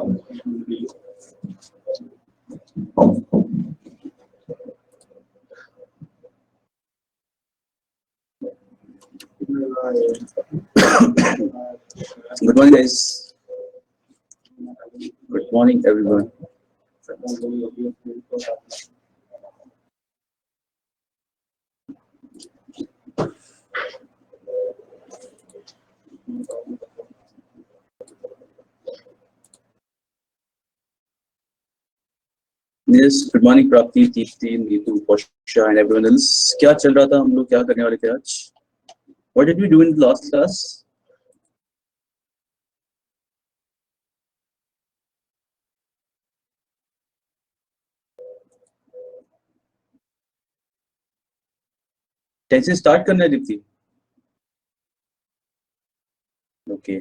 Good morning, guys. Good morning, everyone. Yes, good morning, Prapti, Deepti, Neetu, Posha, and everyone else. क्या चल रहा था? हम लोग क्या करने वाले थे आज? What did we do in the last class? कैसे start करना है, Deepti? Okay.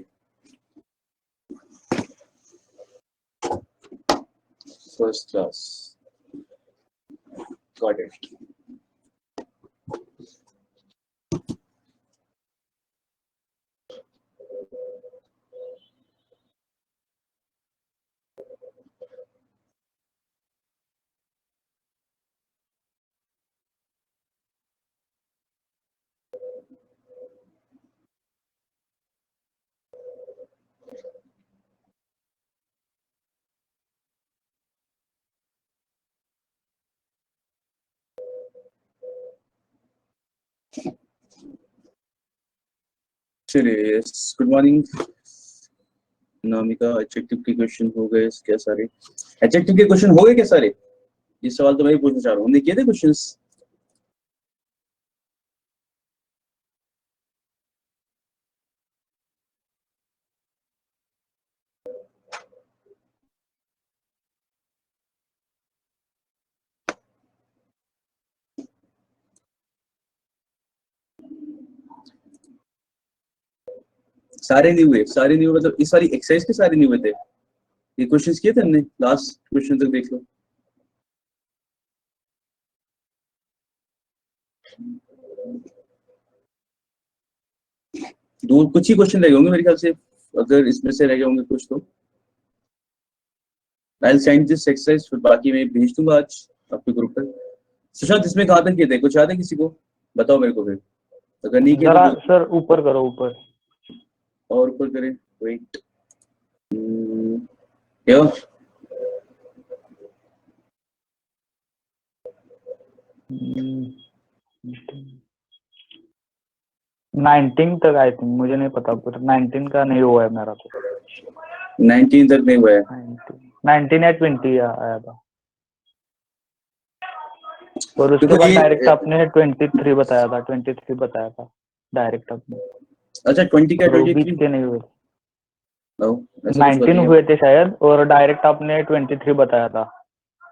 First class. Got it. चलिए, yes. Good morning. नामिका, एडजेक्टिव के क्वेश्चन हो गए क्या सारे? एडजेक्टिव के क्वेश्चन हो गए क्या सारे? ये सवाल तो मैं ही पूछना चाह रहा हूँ। हमने किए थे क्वेश्चंस? सारे नहीं हुए, सारे नहीं हुए मतलब इस वाली एक्सरसाइज के सारे नहीं हुए थे। ये क्वेश्चंस किए थे हमने, लास्ट क्वेश्चन तक देख लो। दो कुछ ही क्वेश्चन रह होंगे मेरे ख्याल से, अगर इसमें से रह गए होंगे कुछ तो। I will send this exercise, फिर बाकी मैं भेज दूंगा आज आपके ग्रुप पर। सुशांत, इसमें कहाँ तक किए थे? कुछ याद है किसी को? बताओ मेरे को फिर, अगर नहीं किए तो सर ऊपर करो, ऊपर और ऊपर करें। वेट, क्यों? नाइनटीन तक आई थिंक, मुझे नहीं पता पूरा। 19 का नहीं हुआ है मेरा तो। 19 तक नहीं हुआ है। 19 या 20 आया था, और उसके बाद डायरेक्ट आपने 23 बताया था। 23 बताया था डायरेक्ट आपने। अच्छा, 20 का 23 के नहीं हुए, 19 हुए थे शायद, और डायरेक्ट आपने 23 बताया था,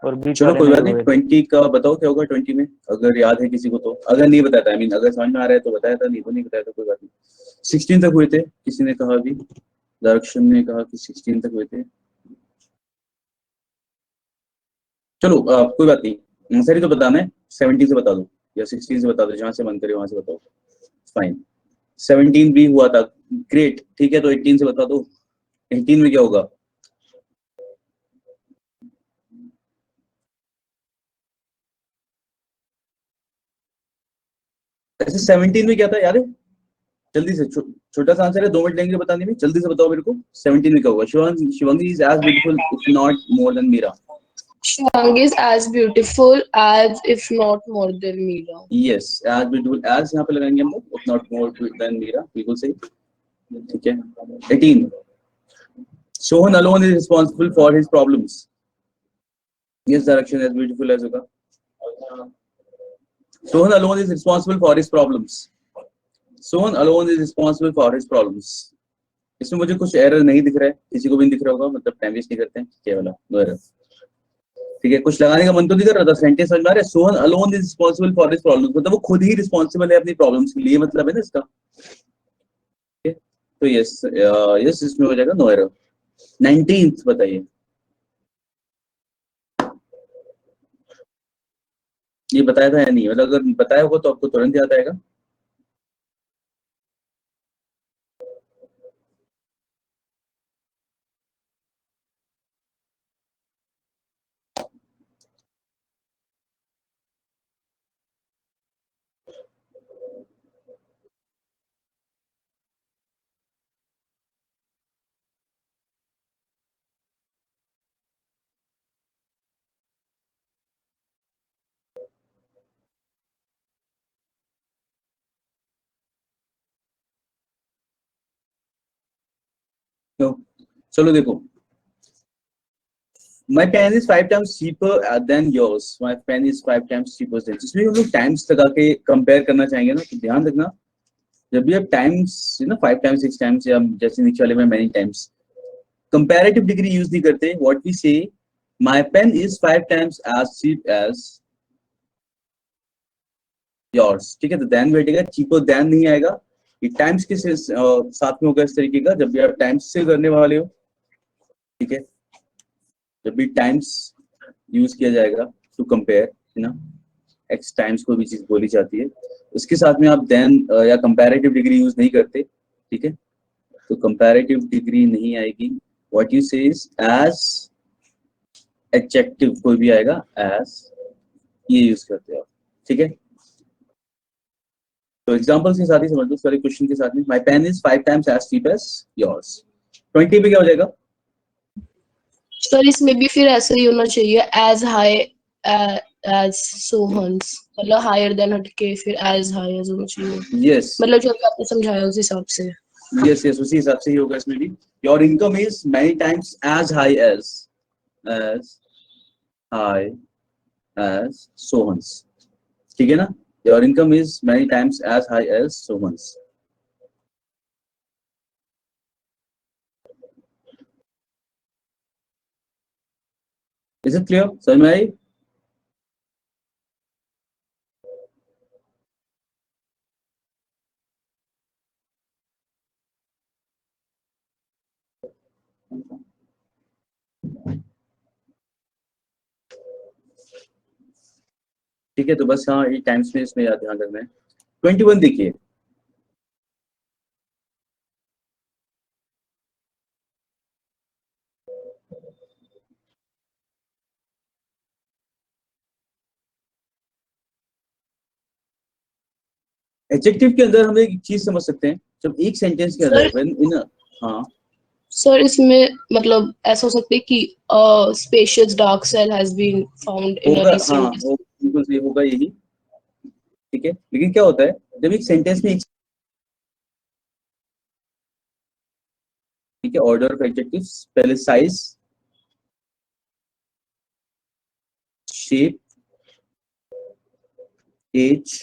और बीच चलो वाले कोई नहीं बात नहीं। हुए थे। 20 का बताओ क्या होगा 20 में, अगर याद है किसी को तो। अगर नहीं बताया था, आई मीन अगर समझ में आ रहा है तो बताया था, नहीं तो नहीं बताया था, कोई बात नहीं। 16 तक हुए थे, किसी ने कहा अभी, दर्शन ने कहा कि 16 तक हुए थे। चलो कोई बात नहीं, सही तो बताना है। 17 से बता दो या 16 से बता दो, जहां से मन करे वहां से बताओ, फाइन। 17 भी हुआ था, ग्रेट, ठीक है। तो 18 से बता दो, 18 में क्या होगा? ऐसे 17 में क्या था याद है? जल्दी से, छोटा सा आंसर है, 2 मिनट लेंगे बताने में, जल्दी से बताओ मेरे को। 17 में क्या होगा? Shivangi is as beautiful if not more than Meera. Shivangi is as beautiful as, if not more than Meera. Yes, as beautiful as यहाँ पे लगाएंगे हम लोग, if not more than Meera, बिल्कुल सही, ठीक है। 18, Sohan alone is responsible for his problems. Yes, direction as beautiful as होगा। Sohan alone is responsible for his problems. Sohan alone is responsible for his problems. इसमें मुझे कुछ एरर नहीं दिख रहा है, किसी को भी नहीं दिख रहा होगा, मतलब टाइम वेस्ट नहीं करते हैं, क्या वाला नो एरर, ठीक है। कुछ लगाने का मन तो नहीं कर रहा था, सेंटेंस समझ में आ रहा है। Sohan alone is responsible for his problems, मतलब वो खुद ही रिस्पांसिबल है अपनी प्रॉब्लम्स के लिए, मतलब है ना इसका, ठीक है। तो यस, यस इसमें हो जाएगा नो एरर। 19th बताइए, ये बताया था या नहीं? मतलब अगर बताया होगा तो आपको तुरंत याद आएगा। चलो देखो, my pen is 5 times cheaper than yours, my pen is 5 times cheaper than, इसमें हम लोग टाइम्स लगा के कंपेयर करना चाहेंगे ना, तो ध्यान रखना जब भी आप टाइम्स 5 टाइम्स 6 टाइम्स या जैसे नीचे वाले में many times comparative degree use नहीं करते. व्हाट वी से, my pen is 5 times as cheap as yours. ठीक है, तो देन बैठेगा, cheaper than नहीं आएगा, ये टाइम्स के साथ में होगा इस तरीके का जब भी आप टाइम्स से करने वाले हो. ठीक है, जब भी टाइम्स यूज किया जाएगा टू कंपेयर ना, एक्स टाइम्स को भी चीज बोली जाती है, उसके साथ में आप देन या कंपैरेटिव डिग्री यूज नहीं करते. ठीक है, तो कंपैरेटिव डिग्री नहीं आएगी. व्हाट यू से इज एज एडजेक्टिव कोई भी आएगा, एज ये यूज करते हो. ठीक है, तो एग्जांपल्स के साथ ही समझ लो, सारे क्वेश्चन के साथ में. My pen is 5 times as cheap as yours. 20 पे क्या हो जाएगा? सर इसमें भी फिर ऐसा ही होना चाहिए, एज हाई एज सोहन्स, मतलब हायर देन हटके फिर एज हाई एज होना चाहिए. यस मतलब जो आपने समझाया उस हिसाब से. यस यस, उसी हिसाब से ही होगा इसमें भी. Your income is many times as high as high as Sohan's. ठीक है ना, your income is many times as high as Sohan's. Is it clear? समझ में आई? ठीक है, तो बस हाँ, ये टाइम्स में इसमें याद ध्यान रखना है. 21 देखिए, एडजेक्टिव के अंदर हम एक चीज समझ सकते हैं, जब एक सेंटेंस के अंदर व्हेन इन हाँ सर इसमें मतलब ऐसा हो सकता है कि spacious dark cell has been found in a होगा, हाँ रिसेंट. बिल्कुल सही होगा यही. ठीक है, लेकिन क्या होता है जब एक सेंटेंस में एक, ठीक है, ऑर्डर ऑफ एडजेक्टिव्स, पहले size, shape, age,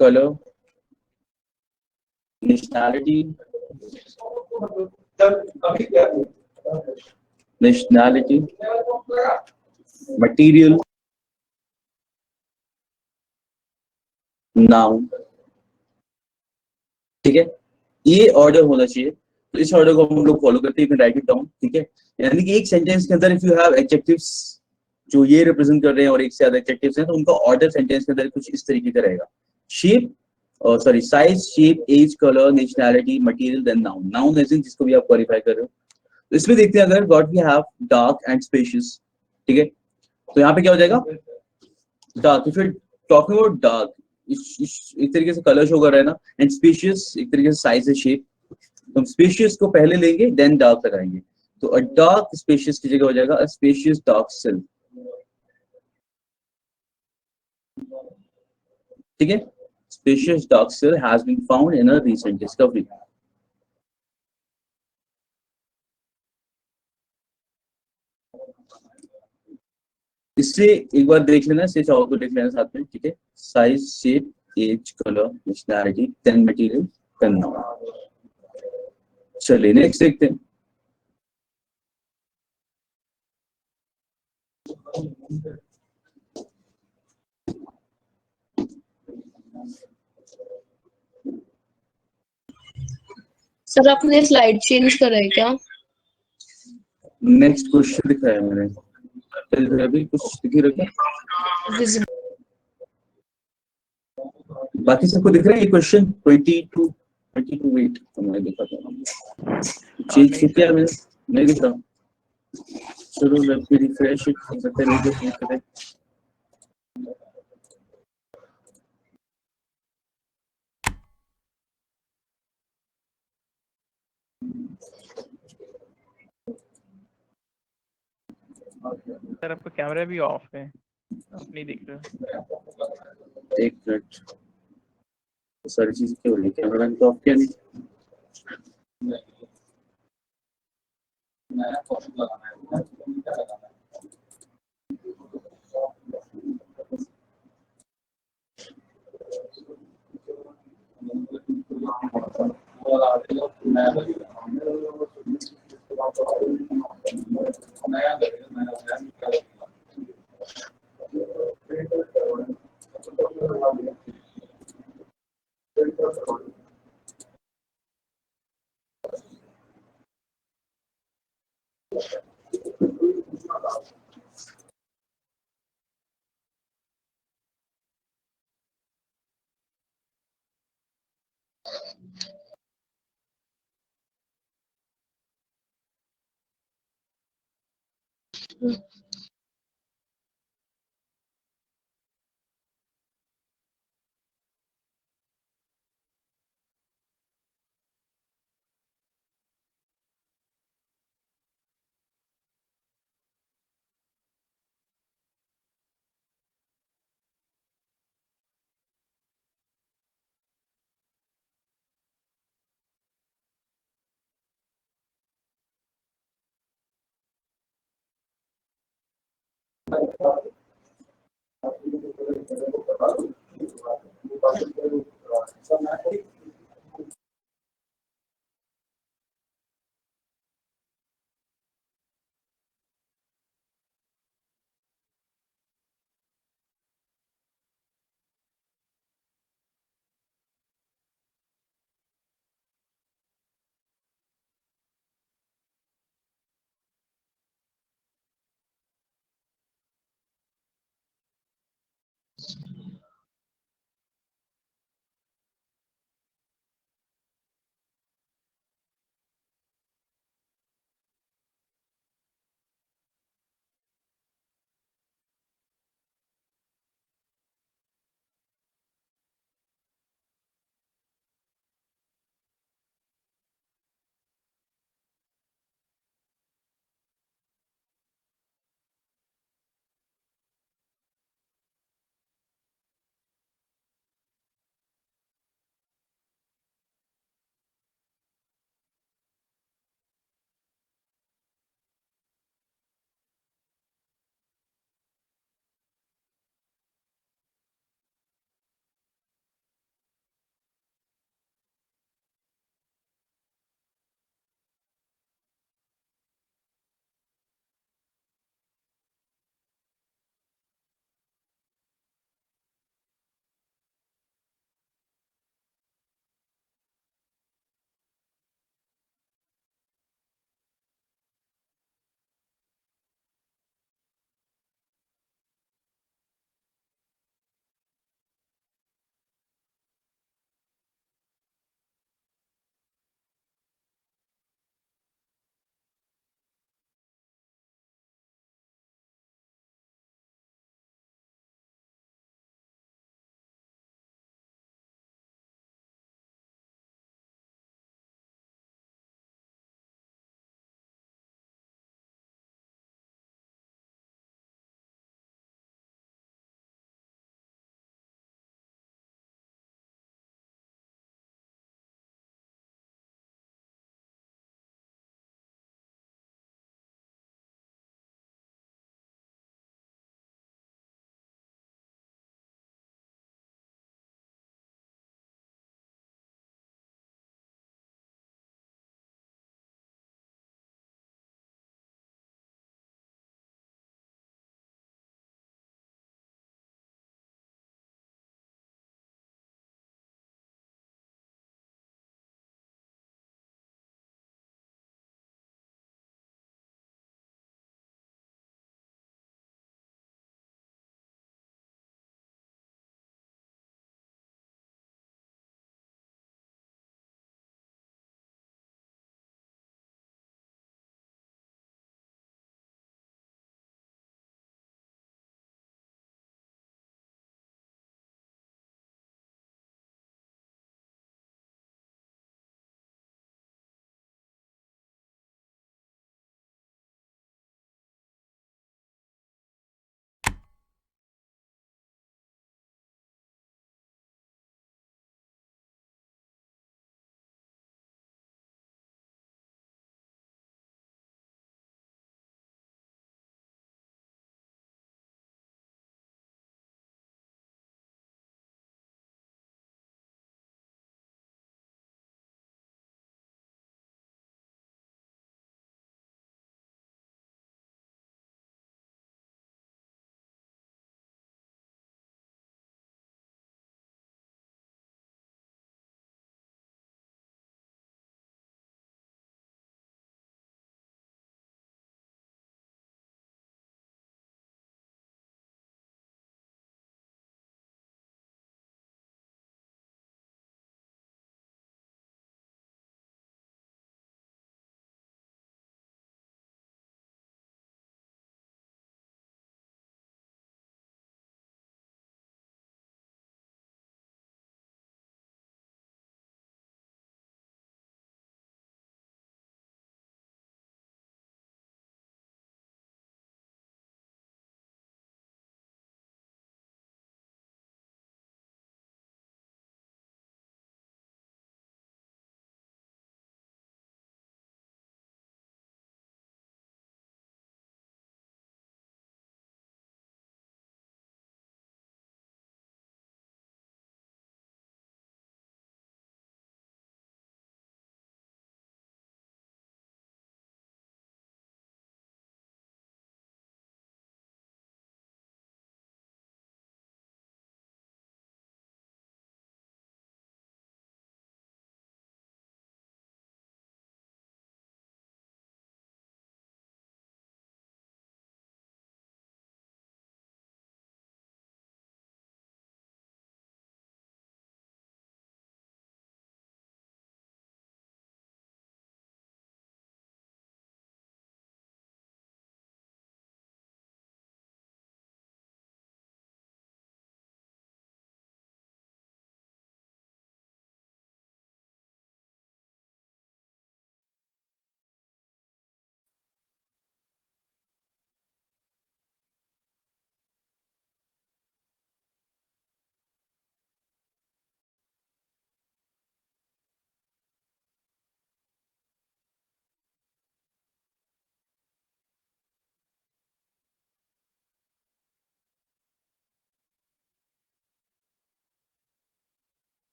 colour, nationality, material, noun. ठीक है, ये ऑर्डर होना चाहिए, तो इस ऑर्डर को हम लोग फॉलो करते हैं. Right it down. ठीक है, यानी कि एक सेंटेंस के अंदर इफ यू हैव एडजेक्टिव्स जो ये रिप्रेजेंट कर रहे हैं और एक से ज्यादा एडजेक्टिव्स हैं, तो उनका ऑर्डर सेंटेंस के अंदर कुछ इस तरीके का रहेगा. Shape, sorry, size, shape, age, colour, nationality, material, then noun. Noun as in जिसको भी आप क्वालिफाई कर रहे हो. तो इसमें देखते हैं अगर what we have dark and spacious. ठीक है, तो यहाँ पे क्या हो जाएगा? डार्क. फिर टॉकिंग अबाउट डार्क, एक तरीके से कलर शो कर रहा है ना, एंड स्पेशियस एक तरीके से साइज है, शेप. तो हम स्पेशियस को पहले लेंगे देन डार्क लगाएंगे, तो अ डार्क स्पेशियस की जगह हो जाएगा अ स्पेशियस डार्क सेल. ठीक है, spacious dark cell has been found in a recent discovery. इसलिए एक बार देख लेना, से चाहो तो देख लेना साथ में. ठीक है, size, shape, age, colour, nationality, then material, then noun. चलिए नेक्स्ट देखते हैं. सर आपने स्लाइड चेंज करा है क्या? नेक्स्ट क्वेश्चन दिखाया मैंने, अभी कुछ दिख ही रखा. Visible. बाकी सबको दिख रहा है ये क्वेश्चन 22 वेट तो मैं देखा था चेंज किया मैंने, नहीं दिख रहा. चलो लेट मी रिफ्रेश इट, हो सकता है रिफ्रेश करें. सर आपका कैमरा भी ऑफ है, आप नहीं दिख रहे. एक मिनट, सारी चीज क्यों हो रही है? कैमरा तो ऑफ किया नहीं.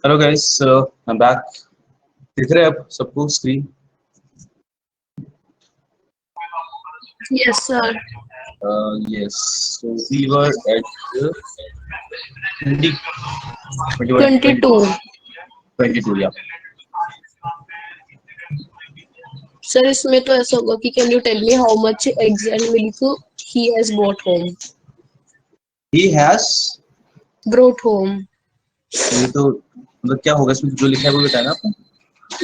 Hello guys, I am back. दिख रहे हैं आप सबको screen? Yes, sir. Yes. So we were at 20, 21, 22. 22, yeah. Sir, इसमें तो ऐसा होगा कि can you tell me how much eggs and milk he has brought home? He has, Brought home. ये तो मतलब क्या होगा इसमें जो लिखा है वो बताया ना आपने?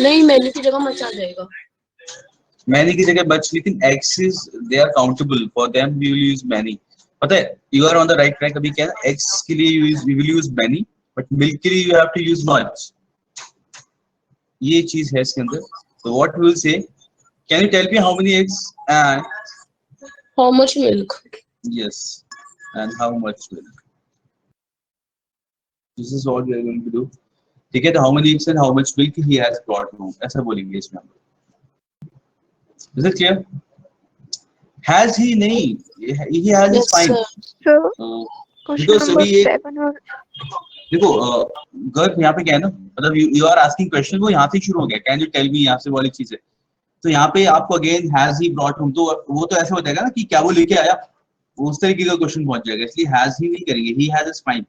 नहीं, मैंने की जगह मच आ जाएगा। मैनी की जगह बच, लेकिन eggs is they are countable for them we will use many. पता है, you are on the right track। अभी क्या है, eggs के लिए we will use many, but milk के लिए you have to use much। ये चीज है इसके अंदर। So what we will say, can you tell me how many eggs and How much milk? yes, and how much milk? This is what we are going to do। ठीक है, तो how many eggs and how much milk he has brought home, ऐसा बोलेंगे इसमें हम। Is it clear? Has he नहीं, he has is Yes, fine। sir. So because question number अभी ये 7 और देखो गर्भ यहाँ पे क्या है ना, मतलब यू आर आस्किंग क्वेश्चन, वो यहाँ से शुरू हो गया, कैन यू टेल मी, यहाँ से वाली चीज है। तो यहाँ पे आपको again has he brought home, तो वो तो ऐसा हो जाएगा ना कि क्या वो लेके आया, वो उस तरीके का क्वेश्चन पहुंच जाएगा, इसलिए हैज ही नहीं करेंगे, he has is fine.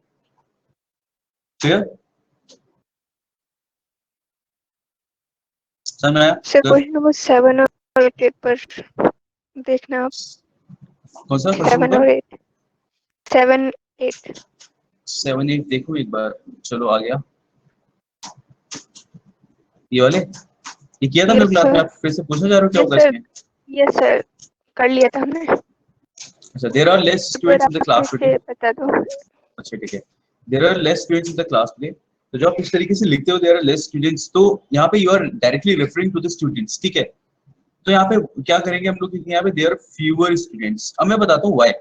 Clear? समझ आया? से क्वेश्चन नंबर 7 और 8 पर देखना आप। कौन सा 7 क्वेश्चन और नंबर 8 7 8 7 8 देखो एक बार, चलो आ गया ये वाले। ये किया था मेरे क्लास में, आप फिर से पूछना चाह रहे हो क्या होगा इसमें? यस सर, कर लिया था हमने। अच्छा, there are less students in the class today. बता दो। अच्छा ठीक है, there are less students in the class today. तो जब आप इस तरीके से लिखते हो देयर आर लेस स्टूडेंट्स, तो यहाँ पे you are directly referring to the students, ठीक है। तो यहाँ पे क्या करेंगे हम लोग, यहाँ पे देयर आर फ्यूअर स्टूडेंट्स। अब मैं बताता हूँ व्हाई।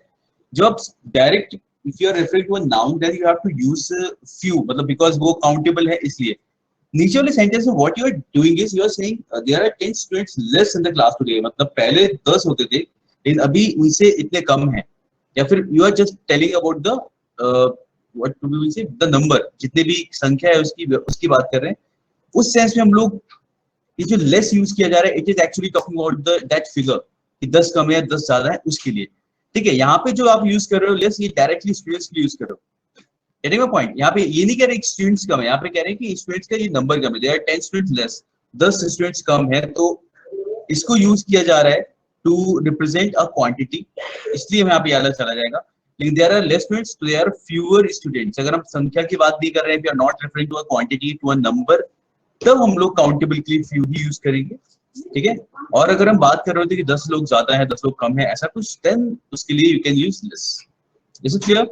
जब आप direct if you are referring to a noun then you have to use few, मतलब बिकॉज वो काउंटेबल है इसलिए। नीचे वाले सेंटेंस में what you are doing is you are saying there are 10 students less in the class today, मतलब पहले 10 होते थे लेकिन अभी उनसे इतने कम हैं। या फिर you are just telling about the what to be say the number, जितने भी संख्या है उसकी बात कर रहे हैं। उस सेंस में हम लोग ये जो लेस यूज किया जा रहा है, it is actually talking about the that figure कि 10 कम है 10 ज्यादा है उसके लिए, ठीक है। यहाँ पे जो आप यूज कर रहे हो लेस, ये डायरेक्टली स्टूडेंट्स के लिए यूज कर रहे हो। Getting my point? यहाँ पे ये नहीं कह रहे स्टूडेंट्स कम है, यहाँ पे कह रहे हैं कि स्टूडेंट्स का ये नंबर कम है, there are 10 students less, 10 students कम है। तो इसको यूज किया जा रहा है टू रिप्रेजेंट अ क्वांटिटी, इसलिए यहाँ पे याद चला जाएगा। लेकिन देयर आर लेस स्टूडेंट्स तो देयर आर फ्यूअर स्टूडेंट्स। अगर हम संख्या की बात नहीं कर रहे हैं, we are not referring to a quantity, to a number, तब हम लोग काउंटेबल के लिए फ्यू ही यूज करेंगे, ठीक है। और अगर हम बात कर रहे होते कि 10 लोग ज्यादा है 10 लोग कम है ऐसा कुछ, देन उसके लिए you can use less. Is it clear?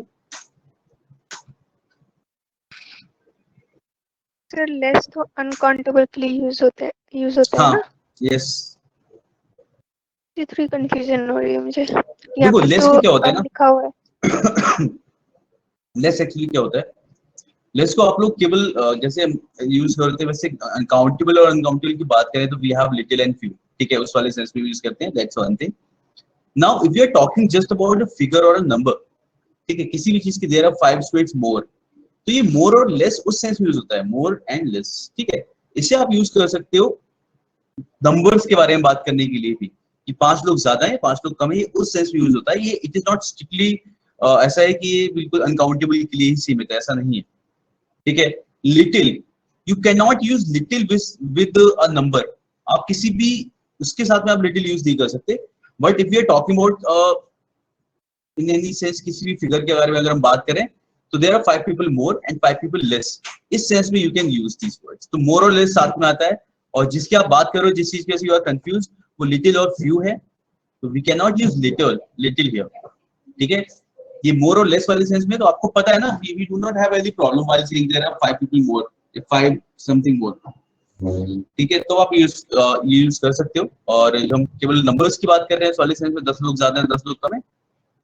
Sir less तो अनकाउंटेबल के लिए यूज होता है हाँ, ना? यस। ये थोड़ी कंफ्यूजन हो रही है मुझे। देखो लेस तो में क्या होता है ना, लिखा हुआ है। लेस एक्चुअली क्या होता है, लेस को आप लोग केवल जैसे यूज करते हैं वैसे काउंटेबल और अनकाउंटेबल की बात करें तो we have little and few, ठीक है, उस वाले सेंस में यूज करते हैं, that's one thing. Now if you are talking just about a figure और अ नंबर, ठीक है, किसी भी चीज की देयर आर 5 स्टूडेंट्स मोर, तो ये मोर और लेस उस सेंस में यूज होता है, मोर एंड लेस, ठीक है। इसे आप यूज कर सकते हो नंबर्स के बारे में बात करने के लिए भी, कि 5 लोग ज्यादा है 5 लोग कम है, ये उस सेंस में यूज होता है। ये इट इज नॉट स्ट्रिक्टली ऐसा है कि ये बिल्कुल अनकाउंटेबल के लिए ही सीमित है, ऐसा नहीं है, ठीक है। Little, you can not use little with a number, आप किसी भी उसके साथ में आप लिटिल यूज नहीं कर सकते। But if you are talking about in any sense किसी भी फिगर के बारे में अगर हम बात करें तो there are 5 people more and 5 people less, इस सेंस में you can use these words. तो मोर और लेस साथ में आता है, और जिसकी आप बात करो जिस चीज के यू आर कंफ्यूज वो लिटिल और फ्यू है, तो we can not use little here, ठीक है। ये मोर और लेस वाले सेंस में तो आपको पता है ना, we do not have any problem while saying there are 5 people more, 5 something more, ठीक है। तो आप यूज कर सकते हो। और हम केवल नंबर्स की बात कर रहे हैं इस वाले सेंस में, 10 लोग ज्यादा है 10 लोग कम है,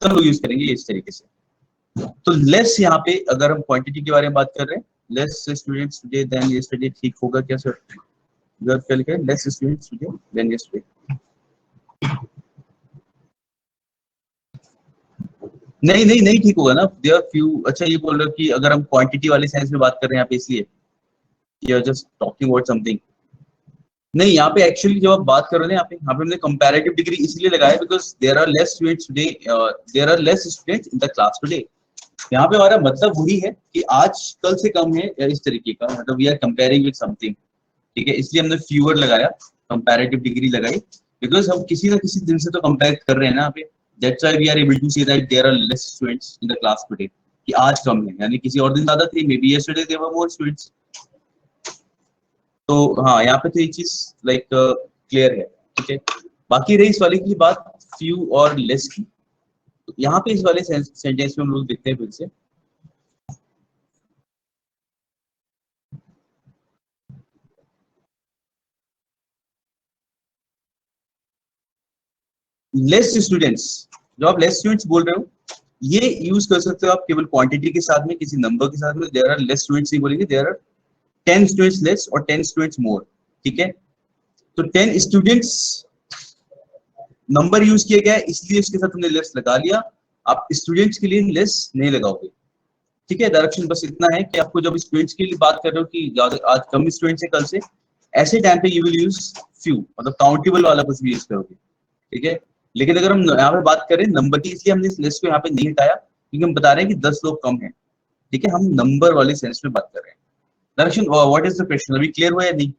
तब लोग यूज करेंगे इस तरीके से। तो लेस यहाँ पे अगर हम क्वांटिटी के बारे में बात कर रहे हैं, less students today than yesterday, ठीक होगा क्या सर? जब क्या लिखा है, less students today than yesterday. नहीं ठीक होगा ना, देयर फ्यू। अच्छा ये बोल रहे हो कि अगर हम क्वांटिटी वाले सेंस में बात कर रहे हैं यहाँ पे, इसलिए you are just talking about something. नहीं, यहाँ पे एक्चुअली जब आप बात कर रहे हैं, यहाँ पे हमने कंपैरेटिव डिग्री इसलिए लगाया because there are less students today, there are less students in the class today. यहाँ पे हमारा मतलब वही है कि आज कल से कम है, या इस तरीके का, मतलब we are comparing with something, ठीक है, इसलिए हमने फ्यूअर लगाया, कंपैरेटिव डिग्री लगाई, बिकॉज हम किसी ना किसी दिन से तो कंपेयर कर रहे हैं ना यहाँ पे। That's why we are able to say that there are less students in the class today, कि आज कम है, यानी किसी और दिन ज्यादा थे, maybe yesterday there were more students. तो हाँ, यहाँ पे तो ये चीज लाइक क्लियर है, ठीक है। बाकी रही इस वाले की बात फ्यू और लेस की, तो यहाँ पे इस वाले सेंटेंस में हम लोग देखते हैं फिर से। लेस स्टूडेंट्स, जो आप लेस स्टूडेंट्स बोल रहे हो, ये यूज कर सकते हो आप केवल क्वांटिटी के साथ में, किसी नंबर के साथ में। देयर आर लेस स्टूडेंट्स नहीं बोलेंगे, देयर आर 10 स्टूडेंट्स लेस और 10 स्टूडेंट्स मोर, ठीक है। तो 10 स्टूडेंट्स नंबर यूज किया गया है, इसलिए उसके साथ हमने लेस लगा लिया। आप स्टूडेंट्स के लिए लेस नहीं लगाओगे, ठीक है। डायरेक्शन बस इतना है कि आपको जब स्टूडेंट्स के लिए बात कर रहे हो कि ज्यादा आज कम स्टूडेंट्स है कल से, ऐसे टाइम पे यू विल यूज फ्यू, मतलब काउंटेबल वाला कुछ भी यूज करोगे, ठीक है। लेकिन अगर हम यहाँ पे बात करें नंबर की, इसलिए हमने इस लिस्ट को यहाँ पे नहीं हटाया, क्योंकि हम बता रहे हैं कि 10 लोग कम हैं, ठीक है। हम नंबर वाले सेंस में बात कर रहे हैं। Direction, what is the question, अभी क्लियर हुआ या नहीं,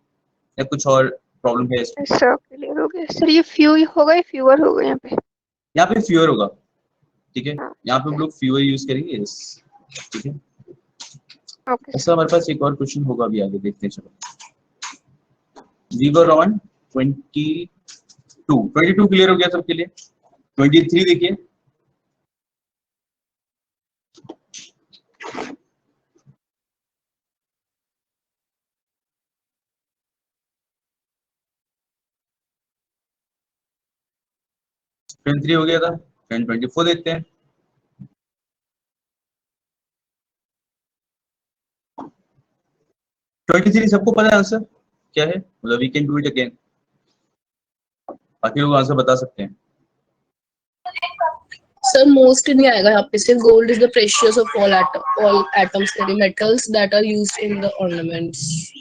या कुछ और प्रॉब्लम है इसमें? सर क्लियर हो गया सर। ये फ्यू होगा या फ्यूअर होगा यहाँ पे? यहाँ पे फ्यूअर होगा, ठीक है। हाँ, यहाँ पे हम लोग फ्यूअर यूज करेंगे, yes, ठीक है। ओके ऐसा हमारे पास एक और क्वेश्चन होगा, अभी आगे देखते हैं। चलो, वी वर ऑन 22 क्लियर हो गया सबके लिए। 23 देखिए, हो गया था। 24 देखते हैं। ट्वेंटी थ्री सबको पता है आंसर क्या है, मतलब we can do it again, बाकी लोग आंसर बता सकते हैं। सर मोस्ट नहीं आएगा यहाँ पे, सिर्फ gold is the precious of all atoms metals that are used in the ornaments.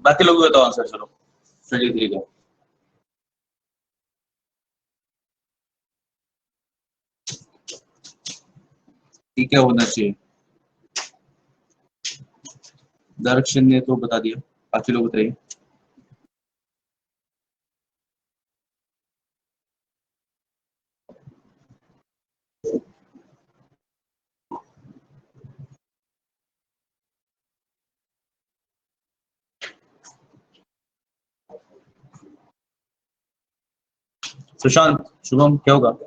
बाकी लोग बताओ आंसर, चलो 23 का। ठीक है, होना चाहिए। डायरेक्शन ने तो बता दिया, बाकी लोग बताइए। सुशांत, शुभम, क्या होगा?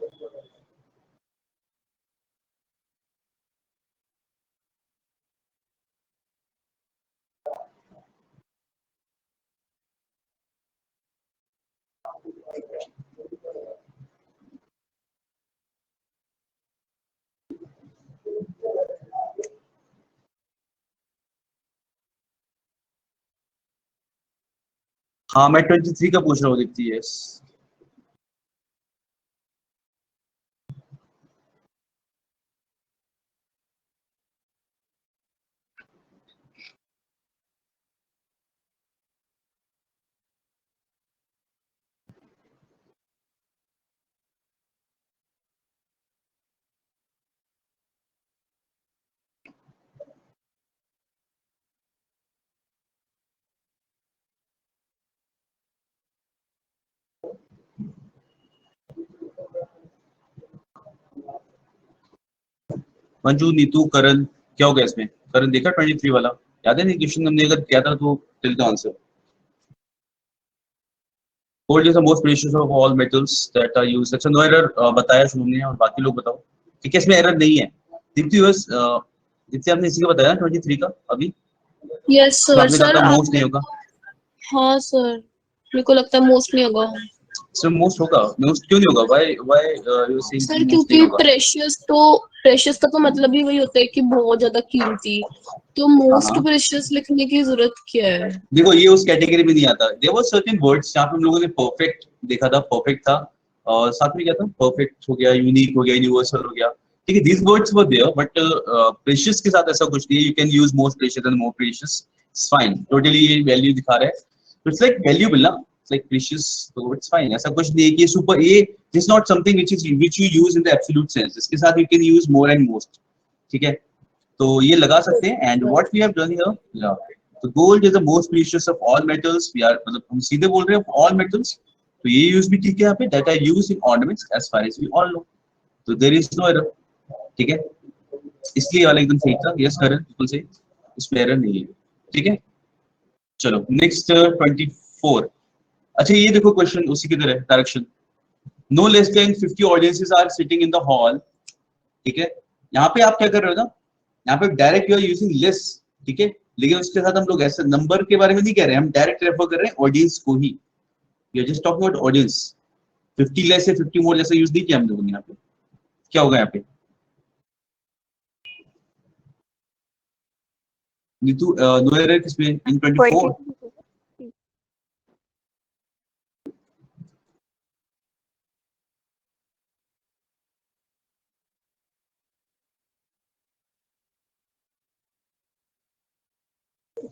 हाँ, मैं 23 का पूछ रहा हूँ, दीप्ति। यस, मंजू, नीतू, करण, क्या हो गया इसमें? करण देखा 23 वाला? याद है नहीं क्वेश्चन हमने अगर किया था तो tell the answer. Gold is the most precious of all metals that are used. अच्छा, नो एरर बताया शुभम ने, और बाकी लोग बताओ। ठीक है, इसमें एरर नहीं है। दीप्ति, बस दीप्ति आपने इसी का बताया 23 का अभी? यस तो सर। आपने कहा सर था मोस्ट नहीं होगा। हाँ सर, मेरे को लगता है मोस्ट नहीं होगा। इसमें मोस्ट होगा, मोस्ट क्यों नहीं होगा? Why you saying sir most क्योंकि नहीं होगा? प्रेशियस का तो मतलब ही वही होता है कि बहुत ज्यादा कीमती, तो मोस्ट हाँ, प्रेशियस लिखने की जरूरत क्या है? देखो ये उस कैटेगरी में नहीं आता। देयर वर सर्टेन वर्ड्स जहाँ पे हम लोगों ने परफेक्ट देखा था, परफेक्ट था, और साथ में क्या था, परफेक्ट हो गया, यूनिक हो गया, यूनिवर्सल हो गया। ठीक है, these words were there, but precious के साथ ऐसा कुछ नहीं है. You can use most precious and more precious. It's fine. Totally value दिखा रहा है. So it's like valuable ना. It's like precious. So it's fine. ऐसा कुछ नहीं है कि super. ये this is not something which you use in the absolute sense. इसके साथ you can use more and most. ठीक है. तो ये लगा सकते हैं. And what we have done here, yeah. So gold is the most precious of all metals. We are मतलब हम सीधे बोल रहे हैं of all metals. तो ये use भी ठीक है यहाँ पे. That are used in ornaments as far as we all know. So there is no error. ठीक है, इसलिए वाला एकदम सही था. यस करें, बिल्कुल सही, इसमें एरर नहीं है. ठीक है, चलो नेक्स्ट 24. अच्छा ये देखो क्वेश्चन उसी की तरह direction. No less than 50 audiences are sitting in the hall. ठीक है, यहाँ पे आप क्या कर रहे हो ना, यहाँ पे direct you are using less. ठीक है, लेकिन उसके साथ हम लोग ऐसे नंबर के बारे में नहीं कह रहे हैं, हम डायरेक्ट रेफर कर रहे हैं ऑडियंस को ही. You are just talking about audience. 50 less है 50 मोर जैसा यूज नहीं किया हम लोगों ने. यहाँ पे क्या होगा, यहाँ पे नीतू नो एरर किसमें, इन 24.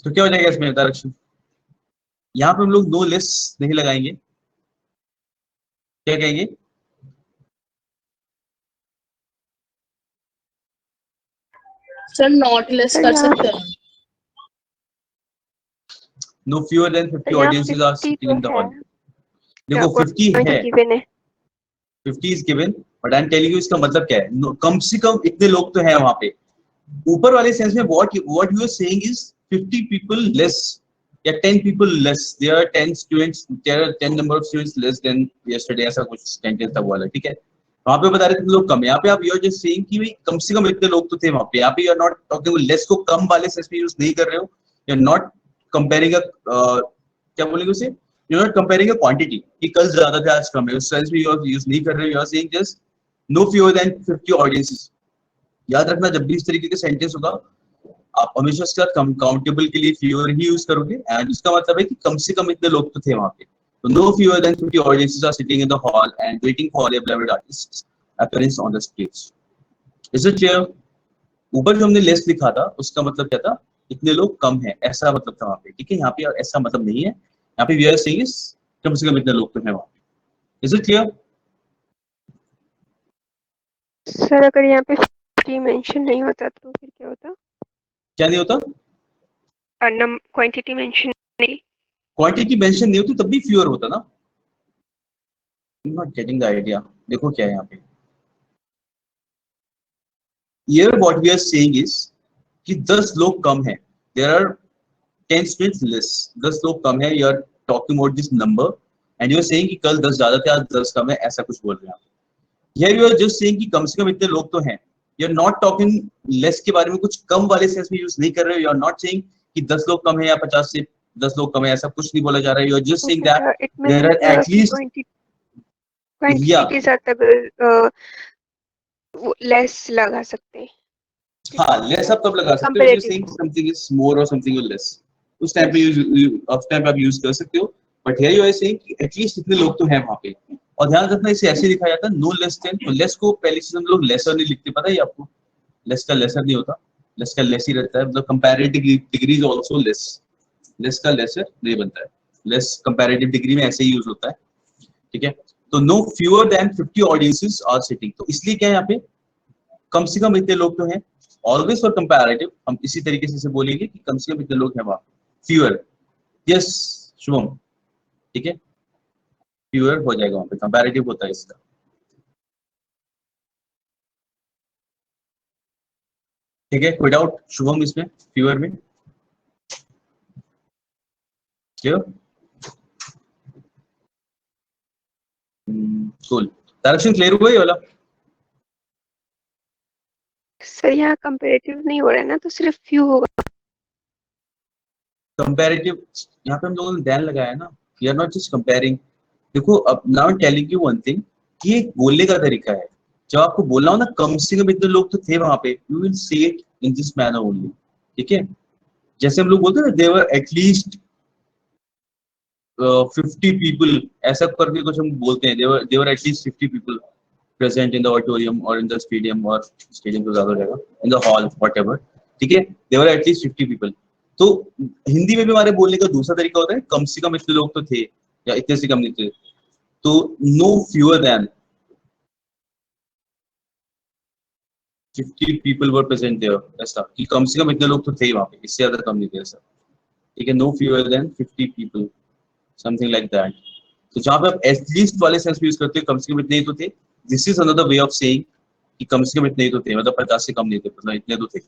तो क्या हो जाएगा इसमें डायरेक्शन. यहाँ पे हम लोग नो लेस नहीं लगाएंगे, क्या कहेंगे, सर नॉट लेस कर सकते हैं. No fewer than 50 audiences are sitting in the hall. देखो 50 है, 50 is given, but I am telling you इसका मतलब क्या है. कम से कम इतने लोग तो हैं वहां पे. ऊपर वाले सेंस में what you are saying is 50 people less या 10 people less. There are 10 students, there are 10 number of students less than yesterday, ऐसा कुछ सेंटेंस था वो वाला. ठीक है, वहां पे बता रहे थे लोग कम. यहाँ पे आप यू आर जस्ट सेइंग कि भाई कम से कम इतने लोग तो थे वहां पे. यहाँ पे you are not talking less को कम वाले सेंस में यूज नहीं कर रहे हो. यू आर नॉट कंपेयरिंग क्या बोलेंगे उसे, you are not comparing a quantity कि कल ज्यादा थे आज कम है, उस सेंस में यूज नहीं कर रहे हो. You are saying just no fewer than 50 audiences. याद रखना जब भी इस तरीके के सेंटेंस होगा आप हमेशा इसका काउंटेबल के लिए फ्यूअर ही यूज करोगे. एंड इसका मतलब है कि कम से कम इतने लोग तो थे वहां पे. तो no fewer than 50 audiences are sitting in the hall and waiting for a beloved artist appearance on the stage. Is it clear. ऊपर जो हमने लिस्ट लिखा था उसका मतलब क्या था, इतने लोग कम है, ऐसा मतलब था वहां पे. ठीक है, यहाँ पे ऐसा मतलब नहीं है. यहाँ पे वी आर सेइंग इज कम से कम इतने लोग तो हैं वहां पे. Is it clear. सर अगर यहाँ पे 50 मेंशन नहीं होता तो फिर क्या होता. क्या नहीं होता, क्वांटिटी मेंशन नहीं, क्वांटिटी मेंशन नहीं होती तब भी फ्यूअर होता ना. Not getting the idea. देखो क्या है यहाँ पे, here what we are saying is कि 10 लोग कम हैं, there are 10 students less. 10 लोग कम है, you are talking about this number and you are saying कि कल 10 ज्यादा थे आज 10 कम है, ऐसा कुछ बोल रहे हैं आप. Here you are just saying कि कम से कम इतने लोग तो हैं. You are not talking less के बारे में कुछ कम वाले सेंस में यूज नहीं कर रहे हो. You are not saying कि 10 लोग कम है या 50 से 10 लोग कम है, ऐसा कुछ नहीं बोला जा रहा है. You are just saying that there are at least quantity के साथ अगर लेस लगा सकते हैं. हाँ, लेस आप तब लगा सकते हो. Saying something is more or something is less. उस टाइम पे उस टाइम पे आप यूज कर सकते हो. But here you are saying कि एटलीस्ट इतने लोग तो हैं वहां पे. और ध्यान रखना इसे ऐसे लिखा जाता है नो लेस देन. तो लेस को पहले से हम लोग लेसर नहीं लिखते, पता है आपको. लेस का लेसर नहीं होता, लेस का लेस ही रहता है. मतलब comparative degree is also less. Less का लेसर नहीं बनता है. लेस कंपैरेटिव डिग्री में ऐसे ही यूज होता है. ठीक है, तो no fewer than 50 audiences are sitting. तो इसलिए क्या है यहाँ पे कम से कम इतने लोग तो हैं. ऑलवेज फॉर कंपैरेटिव हम इसी तरीके से बोलेंगे कि कम से कम इतने लोग हैं वहां. Fewer, yes Shubham. ठीक है, फ्यूअर हो जाएगा वहां पे, कंपैरेटिव होता है इसका. ठीक है, कोई डाउट शुभम इसमें फ्यूअर में. क्लियर. कूल. डायरेक्शन क्लियर हुआ ये वाला. सर यहाँ कंपैरेटिव नहीं हो रहा है ना, तो सिर्फ फ्यू होगा. कंपैरेटिव यहाँ पे हम लोगों ने ध्यान लगाया ना, we are not just comparing. देखो अब now I am telling you one thing कि एक बोलने का तरीका है. जब आपको बोलना हो ना कम से कम इतने लोग तो थे वहां पे, you will say it in this manner only. ठीक है, जैसे हम लोग बोलते हैं ना देयर वर एटलीस्ट 50 पीपल, ऐसा करके कुछ हम बोलते हैं. There were at least 50 people. present in the auditorium or in the stadium or stadium तो ज़्यादा हो जाएगा, in the hall whatever, ठीक है, there were at least 50 people. तो हिंदी में भी हमारे बोलने का दूसरा तरीका होता है कम से कम इतने लोग तो थे या इतने से कम नहीं थे, तो no fewer than 50 people were present there, ऐसा कि कम से कम इतने लोग तो थे वहाँ पे, इससे ज़्यादा कम नहीं थे ऐसा, ठीक है, no fewer than 50 people, something like that. तो जहाँ पे आप at least वाले सेंस में यूज करते हो कम से कम इतने ही तो थे, this is another way of saying कि कम से कम इतने ही तो थे, मतलब 50 से कम नहीं थे, मतलब इतने तो थे,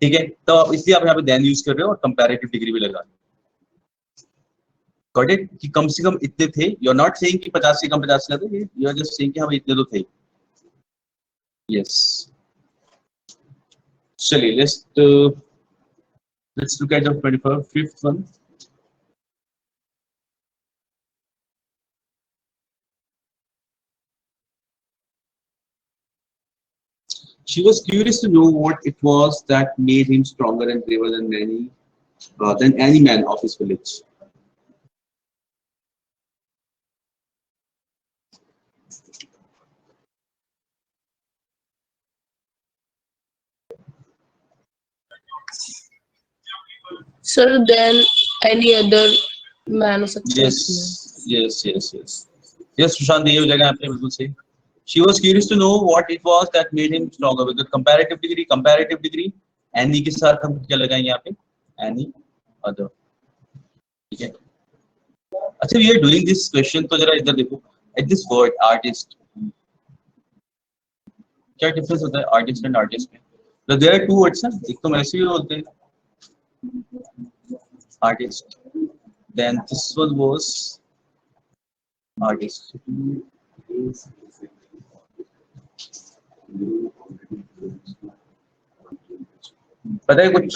ठीक है, तो आप इसलिए आप यहाँ पे then यूज कर रहे हो और कंपैरेटिव डिग्री भी लगा रहे हो, गॉट इट, कि कम से कम इतने थे, यू आर नॉट सेइंग कि 50 से कम 50 से ज़्यादा, यू आर जस्ट सेइंग कि हाँ इतने तो थे, यस। चलिए let's look at the 25th one. She was curious to know what it was that made him stronger and braver than any man of his village. Sir, then any other man of success? Yes. Yes, Sushant, ये हो जाएगा आपने बिल्कुल सही. She was curious to know what it was that made him stronger. With the comparative degree, any के साथ हम क्या लगाएंगे यहाँ पे? Any other. ठीक है. अच्छा, we are doing this question तो जरा इधर देखो. At this word artist, क्या difference होता है artist and artist में? So there are two words ना. एक तो ऐसे ही होते हैं. Artist. Then this one was artist. पता है कुछ?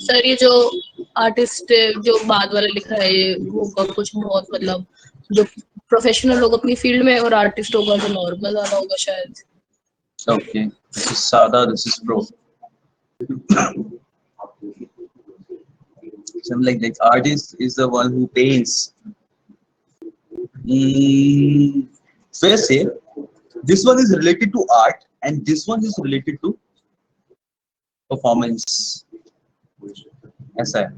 सर ये जो आर्टिस्ट जो बाद वाला लिखा है ये होगा कुछ बहुत मतलब जो प्रोफेशनल लोग अपनी फील्ड में और आर्टिस्ट होगा जो नॉर्मल वाला होगा शायद. Okay, this is Sada, this is Pro. Something like that. Artist is the one who paints. So I say this one is related to art and this one is related to performance. ऐसा है.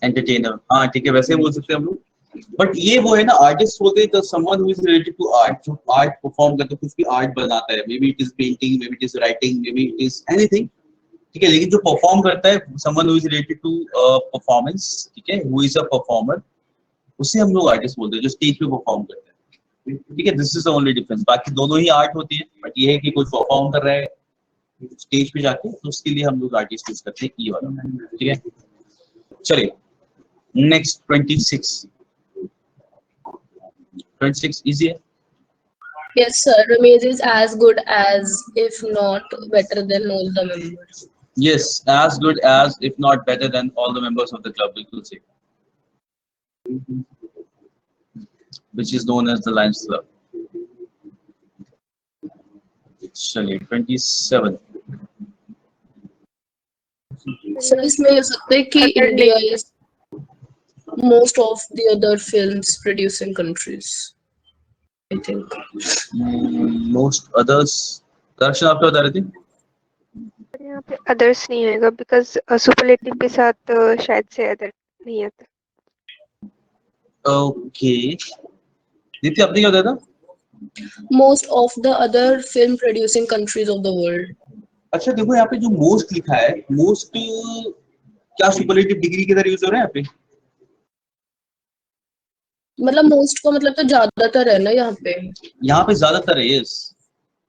Entertainer. हाँ ठीक है, वैसे बोल सकते हैं हम लोग. बट ये वो है ना, आर्टिस्ट बोलते हैं someone who is related to art, जो आर्ट परफॉर्म करता है, कुछ भी आर्ट बनाता है, maybe it is painting, maybe it is writing, maybe it is anything, ठीक है, लेकिन जो परफॉर्म करता है someone who is related to performance, ठीक है, हु इज अ परफॉर्मर, उसे हम लोग आर्टिस्ट बोलते हैं, जो स्टेज पे परफॉर्म करता है, ठीक है. This is the only difference. बाकी दोनों ही आर्ट होती है, बट ये है कि कोई परफॉर्म कर रहा है स्टेज पे जाके, तो उसके लिए हम लोग आर्टिस्ट यूज करते हैं, ये वाला, ठीक है. चलिए next 26 easy. Yes sir, Ramesh is as good as if not better than all the members. Yes, as good as if not better than all the members of the club, बिल्कुल सही, which is known as the Lions Club. चलिए 27. Sir इसमें हो सकता है कि India is most of the other films producing countries, I think. Most others. दर्शन आप क्या बता रहे थे? यहाँ पे अदर्स नहीं आएगा बिकॉज सुपरलेटिव के साथ शायद से अदर नहीं आता. ओके, दीप्ति आपने क्या बताया था? Most of the other film producing countries of the world. अच्छा देखो यहाँ पे जो मोस्ट लिखा है, मोस्ट क्या सुपरलेटिव डिग्री की तरह यूज हो रहा है यहाँ पे? मतलब मोस्ट का मतलब तो ज्यादातर है ना यहाँ पे. यहाँ पे ज्यादातर है. यस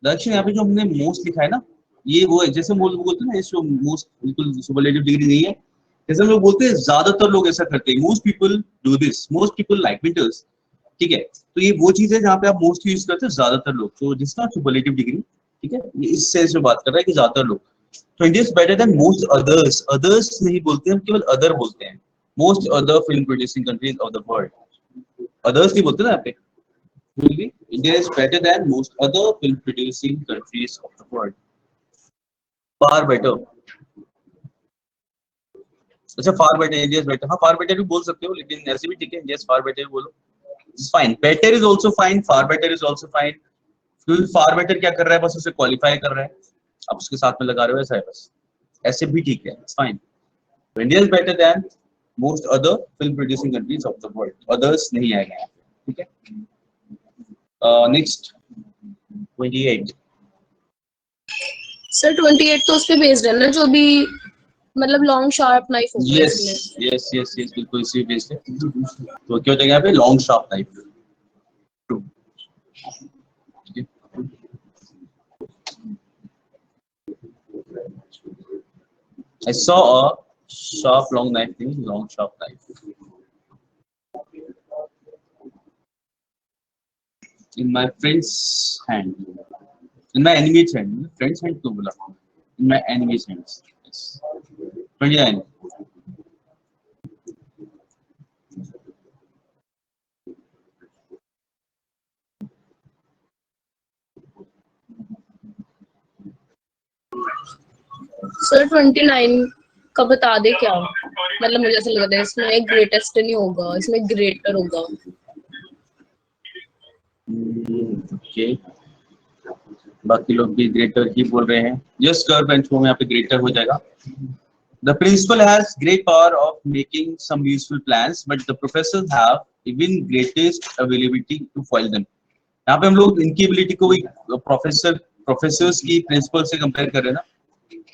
दर्शन, यहाँ पे जो हमने मोस्ट लिखा है ना, ये वो है जैसे हम बोलते हैं ना, इसको मोस्ट बिल्कुल सुपरलेटिव डिग्री नहीं है, जैसे हम लोग बोलते हैं ज्यादातर लोग ऐसा करते हैं, most people do this, most people like winters, ठीक है. तो ये वो चीज है जहाँ पे आप मोस्ट यूज करते हैं, ज्यादातर लोग, तो जिसका सुपरलेटिव डिग्री, ठीक है, ये इस सेंस में बात कर रहा है कि ज्यादातर लोग. तो India is better than most others. Others नहीं बोलते हम, केवल अदर बोलते हैं. Most other film producing countries of the world, others नहीं बोलते ना यहाँ पे. will be India is better than most other film producing countries of the world. Far better. अच्छा far better, India is better. हाँ far better भी बोल सकते हो, लेकिन ऐसे भी ठीक है, India is far better बोलो. It's fine. Better is also fine. Far better is also fine. क्योंकि far better क्या कर रहा है, बस उसे qualify कर रहा है. आप उसके साथ में लगा रहे हो, ऐसा है बस. ऐसे भी ठीक है. It's fine. So India is better than most other film producing countries of the world. Others नहीं आएगा यहाँ पे. ठीक है. Next 28. सर 28 तो उस पे बेस्ड है ना, जो भी मतलब लॉन्ग शार्प नाइफ होगा Yes, इसमें. yes, yes, yes. बिल्कुल इसी बेस्ड है. तो क्या हो जाएगा यहाँ पे long sharp knife. True. ठीक है. I saw a sharp long knife thing, long sharp knife in my friend's hand, in my enemy's hand. Friend's hand क्यों बोला? In my enemy's hands. Yes. 29. Sir 29 का बता दे क्या, मतलब मुझे ऐसा लग रहा है इसमें ग्रेटेस्ट नहीं होगा, इसमें ग्रेटर होगा. Okay. बाकी लोग भी ग्रेटर ही बोल रहे हैं. Just कर बेंच में यहाँ पे ग्रेटर हो जाएगा. The principal has great power of making some useful plans, but the professors have even greatest availability to foil them. यहाँ पे हम लोग इनकी एबिलिटी को भी प्रोफेसर्स की प्रिंसिपल से कंपेयर कर रहे हैं ना,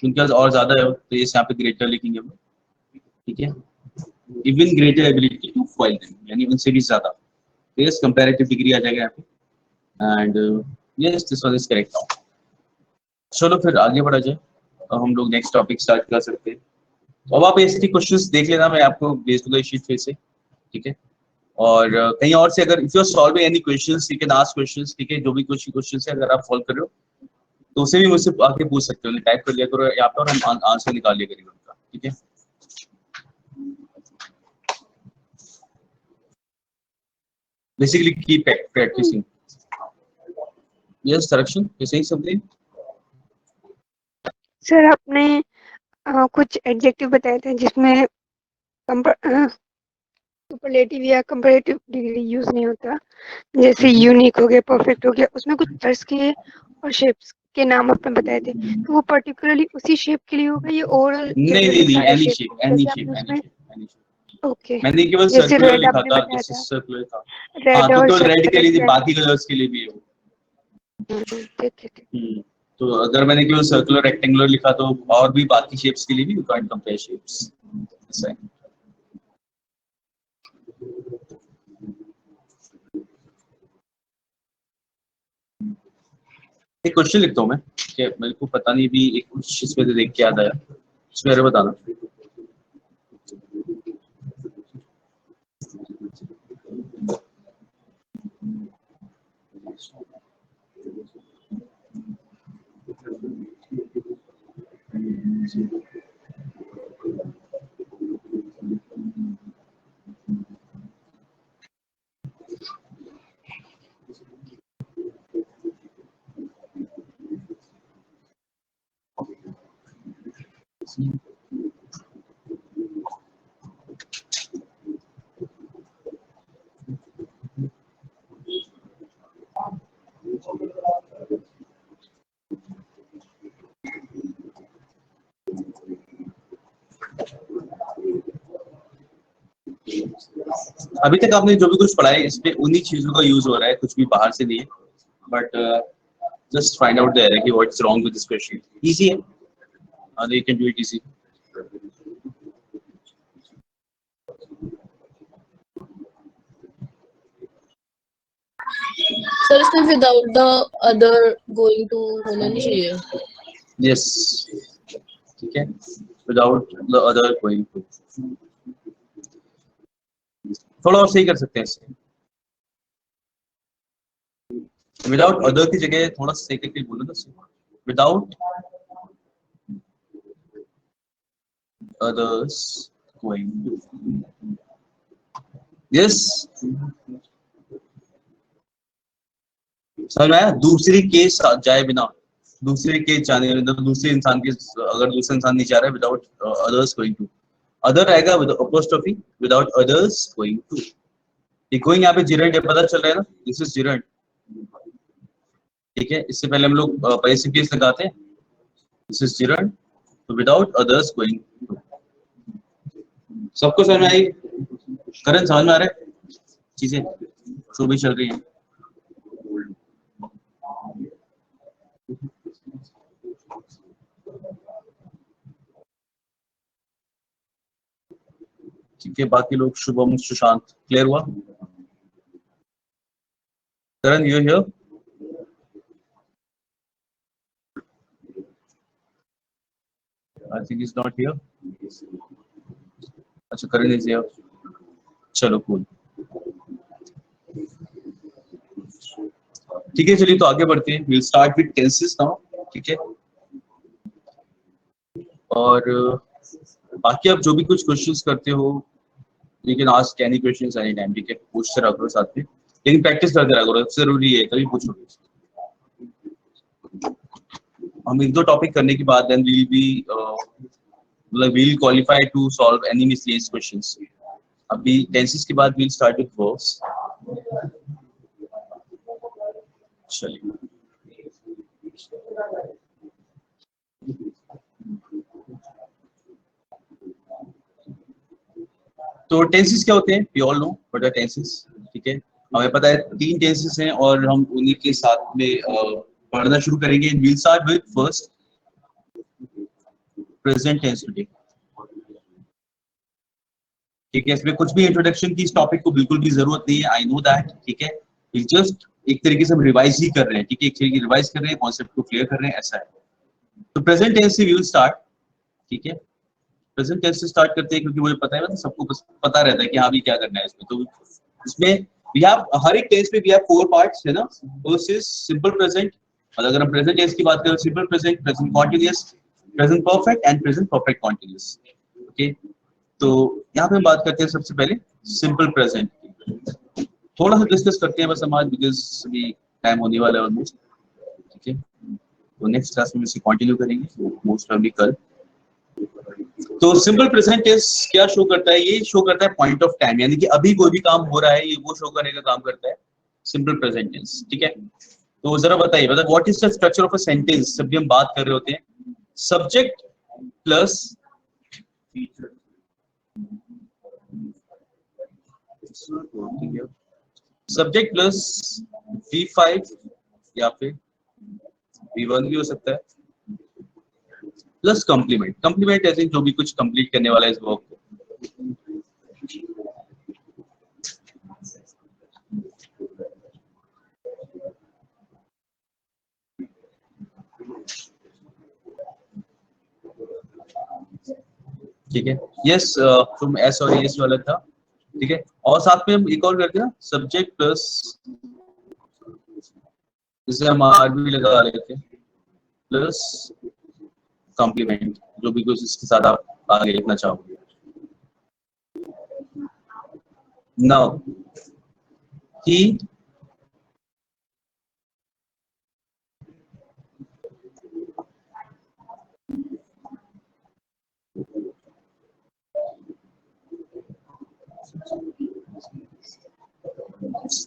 उनके पास और ज्यादा है, तो इस यहाँ पे ग्रेटर लिखेंगे हम. ठीक है. Even greater ability to foil them, यानी उनसे भी ज्यादा. यस, कंपैरेटिव डिग्री आ जाएगा यहाँ पे. And yes, this one is correct. चलो फिर आगे बढ़ा जाए. अब हम लोग नेक्स्ट टॉपिक स्टार्ट कर सकते हैं. अब आप ऐसे क्वेश्चंस देख लेना, मैं आपको भेज दूंगा शीट फिर से. ठीक है. और कहीं और से अगर if you are solving any questions, you can ask questions. ठीक है. जो भी कुछ क्वेश्चंस है अगर आप सॉल्व कर रहे हो तो उसे भी मुझसे आके पूछ सकते हो. टाइप कर लिया करो यहाँ पे और हम आंसर निकाल लिया करेंगे उनका. ठीक है. Basically keep practicing. यस संरक्षण, यू सेइंग समथिंग? सर आपने कुछ एडजेक्टिव बताए थे जिसमें सुपरलेटिव या कंपैरेटिव डिग्री यूज नहीं होता, जैसे यूनिक हो गया, परफेक्ट हो गया. उसमें कुछ कलर्स के और शेप्स के नाम आपने बताए थे, तो वो पर्टिकुलरली उसी शेप के लिए होगा, ये ओवरऑल नहीं, any shape, any shape. Okay. मैंने केवल जैसे सर्कुलर रेड लिखा आपने था, बताया जैसे था, सर्कुलर था. रेड हाँ, तो और केवल रेड के लिए नहीं, रेड. बाकी कलर्स के लिए भी है वो. ठीक है. तो अगर मैंने केवल सर्कुलर रेक्टेंगुलर लिखा तो और भी बाकी शेप्स के लिए भी यू कैन कंपेयर शेप्स. ऐसा है. एक क्वेश्चन लिखता हूँ मैं, ठीक है. मेरे को पता नहीं भी एक कुछ इसमें से देख के याद आया, इसमें बताना. अभी तक आपने जो भी कुछ पढ़ा है इस पे उन्हीं चीजों का यूज हो रहा है, कुछ भी बाहर से नहीं है. But just find out there कि what is wrong with this question. Easy है, you can do it easy. Sir इसमें without the other going to होना नहीं चाहिए. यस, ठीक है. Without the other going to, थोड़ा और सही कर सकते हैं इसे. विदाउट अदर की जगह थोड़ा सही करके बोलो ना, without others going to. Yes. समझ में आया? दूसरे के साथ जाए बिना, दूसरे के जाने बिना, दूसरे इंसान के, अगर दूसरा इंसान नहीं जा रहा है, without others going to, other आएगा with apostrophe, without others going to. ये गोइंग यहाँ पे जिरेंट है, पता चल रहा है ना, दिस इज जिरेंट, ठीक है। इससे पहले हम लोग पैसिव केस लगाते हैं, दिस इज जिरेंट, तो विदाउट अदर्स गोइंग टू। सबको समझ में आई? करण समझ में आ रहा है चीजें जो भी चल रही है? ठीक है, बाकी लोग, शुभम, सुशांत, क्लियर हुआ? Karan you here? I think is not here. अच्छा, करण इज हियर, चलो कूल, ठीक है। चलिए तो आगे बढ़ते हैं, will start with tenses now, ठीक है। और बाकी आप जो भी कुछ क्वेश्चंस करते हो, you can ask any questions any time, ठीक है, पूछते रहा करो साथ में, लेकिन प्रैक्टिस करते रहा करो, जरूरी है, तभी पूछोगे। हम एक दो टॉपिक करने के बाद देन वी बी मतलब we'll qualify to solve any miscellaneous questions. अभी टेंसेस के बाद वील स्टार्ट विद वर्ब्स। चलिए, तो टेंसेस क्या होते हैं? We all know what are tenses, ठीक है। हमें पता है 3 टेंसेस हैं और हम उन्हीं के साथ में पढ़ना शुरू करेंगे। We'll start with first present tense today, ठीक है। इसमें कुछ भी इंट्रोडक्शन की इस टॉपिक को बिल्कुल भी जरूरत नहीं है, आई नो दैट, ठीक है। जस्ट एक तरीके से हम रिवाइज ही कर रहे हैं, ठीक है, एक तरीके से रिवाइज कर रहे हैं, कॉन्सेप्ट को क्लियर कर रहे हैं, ऐसा है। तो प्रेजेंट टेंस से वी विल स्टार्ट, ठीक है। प्रेजेंट टेंस से स्टार्ट करते हैं क्योंकि मुझे पता है ना, सबको पता रहता है कि हाँ भी क्या करना है इसमें। तो इसमें वी हैव, हर एक टेंस में वी हैव 4 पार्ट्स, है ना। फर्स्ट इज सिंपल प्रेजेंट, और अगर हम प्रेजेंट टेंस की बात करें, simple present, present continuous, present perfect and present perfect continuous, okay. तो यहाँ पे हम बात करते हैं सबसे पहले सिंपल प्रेजेंट, थोड़ा सा डिस्कस करते हैं बस हम आज, बिकॉज अभी टाइम होने वाला है ऑलमोस्ट, ठीक है। तो नेक्स्ट क्लास में इसे कंटिन्यू करेंगे, मोस्ट प्रॉब्ली कल। तो सिंपल प्रेजेंट टेंस क्या शो करता है? ये शो करता है पॉइंट ऑफ टाइम, यानी कि अभी कोई भी काम हो रहा है, ये वो शो करने का काम करता है सिंपल प्रेजेंट टेंस, ठीक है। तो जरा बताइए, मतलब what is the structure of a sentence? जब भी हम बात कर रहे होते हैं, subject plus subject plus V5 या फिर V1 भी हो सकता है, प्लस कंप्लीमेंट। कंप्लीमेंट ऐसे जो भी कुछ कंप्लीट करने वाला है इस वर्क को, ठीक है। यस, तुम एस और यस वाला था, ठीक है। और साथ में हम एक और करते हैं, सब्जेक्ट प्लस, जिसे हम आर भी लगा लेते हैं, प्लस कॉम्प्लीमेंट, जो भी कुछ इसके साथ आप आगे लिखना चाहोगे। नाउ ही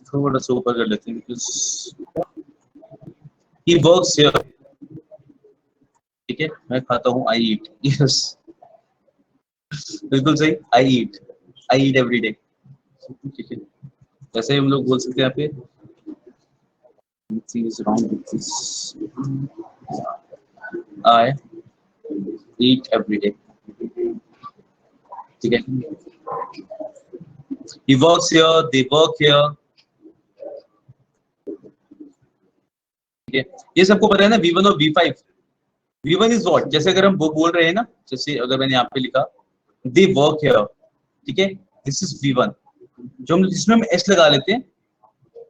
थोड़ा सा ऊपर कर लेते हैं, he works here, ठीक है। मैं खाता हूँ, I eat, yes, बिल्कुल सही, I eat every day, ठीक है। जैसे हम लोग बोल सकते हैं यहाँ पे, is wrong with this, I eat every day, ठीक है। He works here, they work here, ठीक है। ये सबको पता है ना, V1 और V5। V1 is what? जैसे अगर हम वो बोल रहे हैं ना, जैसे अगर मैंने यहाँ पे लिखा दे वर्क हियर, ठीक है, दिस इज V1। जो हम जिसमें हम S लगा लेते हैं,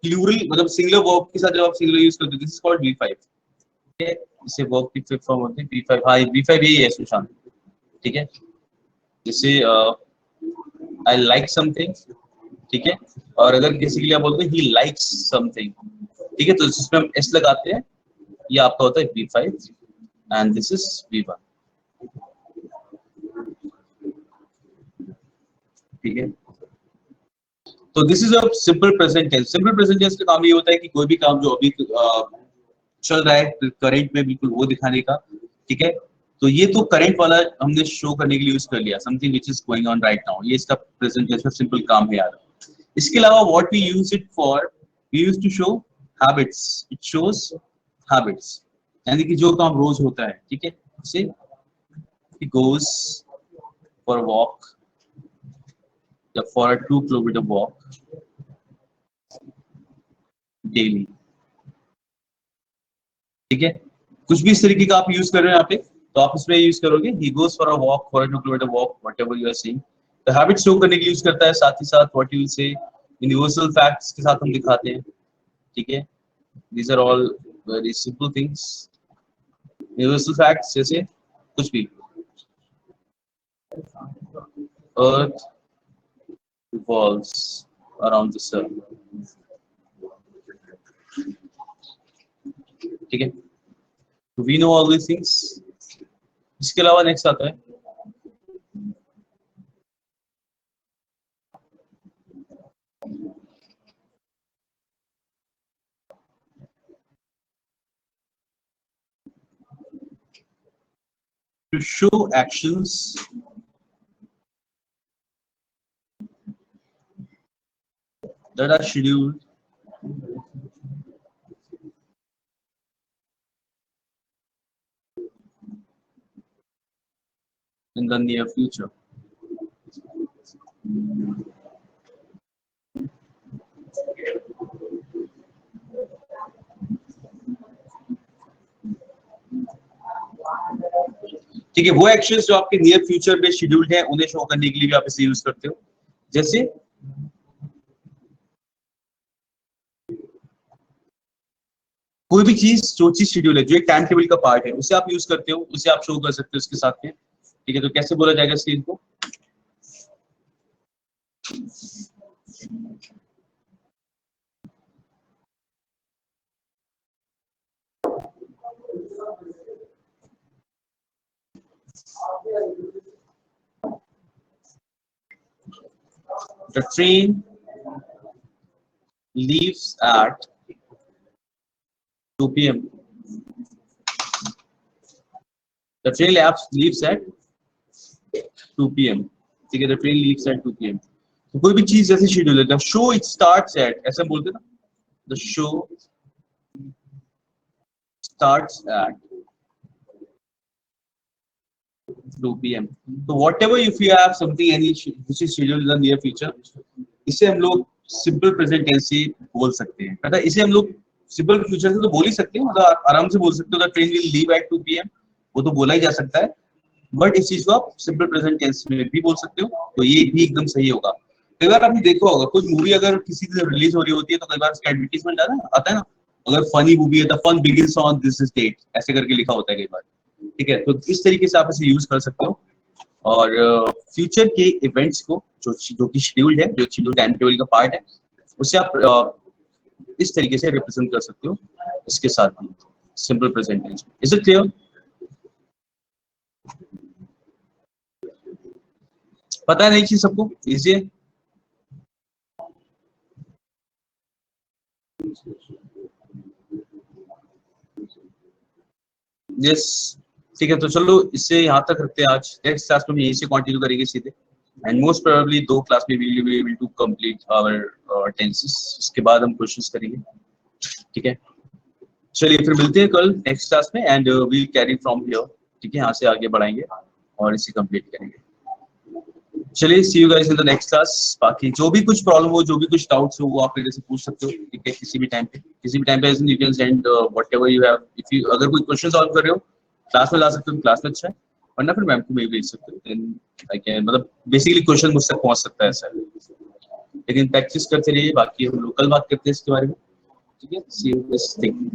प्लूरल मतलब सिंगुलर वर्ब के साथ जब आप सिंगुलर यूज करते हो, दिस इज कॉल्ड V5, ठीक है। इसे वर्ब की फिफ्थ फॉर्म होती है V5। हाँ, V5 यही है सुशांत, ठीक है। जैसे आई लाइक समथिंग, ठीक है, और अगर किसी के लिए आप बोलते हैं ही लाइक्स समथिंग, ठीक है, तो इसमें हम S लगाते हैं, ये आपका होता है V5 and this is V1, ठीक है। तो this is a simple present tense. Simple present tense का काम ये होता है कि कोई भी काम जो अभी चल रहा है करंट में, बिल्कुल वो दिखाने का, ठीक है। तो ये तो करंट वाला हमने शो करने के लिए यूज कर लिया, something which is going on right now, ये इसका प्रेजेंट टेंस का सिंपल काम है यार। इसके अलावा what we use it for, we use to show habits, it shows habits, यानी कि जो काम रोज होता है, ठीक है। से he goes for a walk, for a 2 kilometer walk daily, ठीक है। कुछ भी इस तरीके का आप यूज कर रहे हैं यहाँ पे, तो आप इसमें यूज करोगे he goes for a walk, for a 2 kilometer walk, whatever you are saying। तो हैबिट शो करने के लिए यूज करता है, साथ ही साथ what you will say universal facts के साथ हम दिखाते हैं, ठीक है। these are all very simple things। Universal facts जैसे कुछ भी, earth revolves around the sun, ठीक है। We know all these things। इसके अलावा नेक्स्ट आता है to show actions that are scheduled in the near future। ठीक है, वो एक्शंस जो आपके नियर फ्यूचर में शेड्यूल्ड है, उन्हें शो करने के लिए भी आप इसे यूज करते हो। जैसे कोई भी चीज जो चीज शेड्यूल है, जो एक टाइम टेबल का पार्ट है, उसे आप यूज करते हो, उसे आप शो कर सकते हो उसके साथ में, ठीक है। तो कैसे बोला जाएगा इस चीज को, the train leaves at 2 p.m. The train leaves at 2 p.m. ठीक है, the train leaves at 2 p.m. तो कोई भी चीज जैसे शेड्यूल है, the show it starts at, ऐसा बोलते ना, the show starts at 2 p.m. तो whatever if you have something any which is scheduled in the near future, इसे हम लोग सिंपल प्रेजेंट टेंस से बोल सकते हैं। पता है, इसे हम लोग सिंपल फ्यूचर से तो बोल ही सकते हैं, मतलब आराम से बोल सकते हो, the train will leave at 2 p.m. वो तो बोला ही जा सकता है, बट इस चीज को आप सिंपल प्रेजेंट टेंस में भी बोल सकते हो, तो ये भी एकदम सही होगा। कई बार आपने देखा होगा, कोई मूवी अगर किसी से रिलीज हो रही होती है, तो कई बार उसका एडवर्टाइजमेंट आता है ना, अगर फनी मूवी है the fun begins on this date, ऐसे करके लिखा होता है कई बार, ठीक है। तो इस तरीके से आप इसे यूज कर सकते हो, और फ्यूचर के इवेंट्स को जो कि शेड्यूल्ड है, जो शेड्यूल टाइम टेबल का पार्ट है, उसे आप इस तरीके से रिप्रेजेंट कर सकते हो इसके साथ भी, simple present tense. Is it clear? पता है नहीं चीज सबको, इजी है? यस, ठीक है। तो चलो इससे यहाँ तक रखते हैं आज, नेक्स्ट क्लास में हम यहीं से कंटिन्यू करेंगे सीधे, एंड मोस्ट प्रोबेबली 2 क्लास में we will be able to complete our tenses, उसके बाद हम क्वेश्चंस करेंगे, ठीक है। चलिए फिर मिलते हैं कल नेक्स्ट क्लास में, and we will carry from here, ठीक है। यहाँ से आगे बढ़ाएंगे और इसे कंप्लीट करेंगे। चलिए, see you guys in the next class. बाकी जो भी कुछ प्रॉब्लम हो, जो भी कुछ डाउट्स हो, वो आप मेरे से पूछ सकते हो, ठीक है, किसी भी टाइम पे you can send whatever you have. If you अगर कोई क्वेश्चन सॉल्व कर रहे हो, क्लास में ला सकते हो, क्लास में अच्छा है, वरना फिर मैम को मेल भेज सकते हो, देन आई कैन, मतलब बेसिकली क्वेश्चन मुझ तक पहुंच सकता है ऐसा, लेकिन प्रैक्टिस करते रहिए। बाकी हम लोग कल बात करते हैं इसके बारे में, ठीक है। सी यू दिस थिंग।